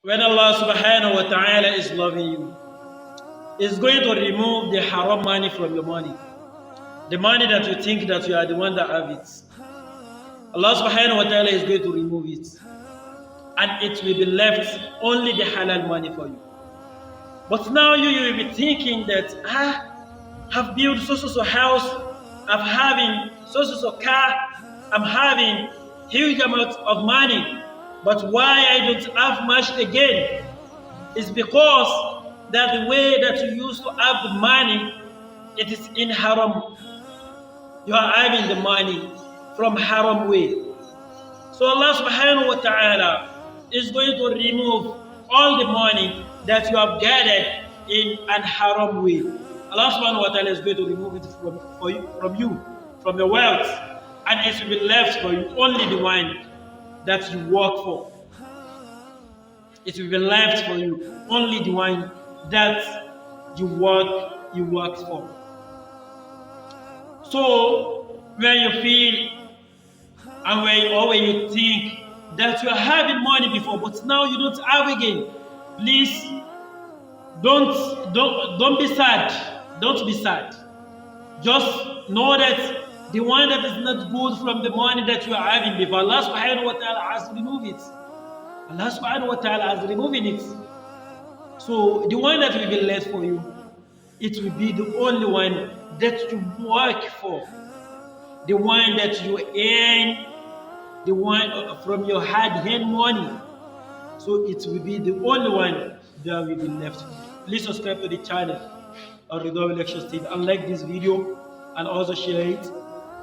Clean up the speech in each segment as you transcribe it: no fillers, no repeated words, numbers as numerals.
When Allah subhanahu wa ta'ala is loving you, is going to remove the haram money from your money. The money that you think that you are the one that have it. Allah subhanahu wa ta'ala is going to remove it. And it will be left only the halal money for you. But now you will be thinking that, I've built so house, I'm having so car, I'm having huge amount of money, but why I don't have much again? It's because that the way that you used to have the money, it is in haram. You are having the money from haram way. So Allah subhanahu wa ta'ala is going to remove all the money that you have gathered in an haram way. Allah subhanahu wa ta'ala is going to remove it from your wealth, and it will be left for you only the one that you work for. It will be left for you only the one that you work for. So when you feel and when you think that you are having money before, but now you don't have again, please don't be sad. Don't be sad. Just know that the one that is not good from the money that you are having before, Allah subhanahu wa ta'ala has removed it. Allah subhanahu wa ta'ala has removed it. So the one that will be left for you, it will be the only one that you work for, the one that you earn, the one from your hard-earned money. So it will be the only one that will be left. Please subscribe to the channel Arridowy Lectures TV and like this video, and also share it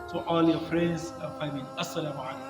to all your friends and family. Assalamu alaikum.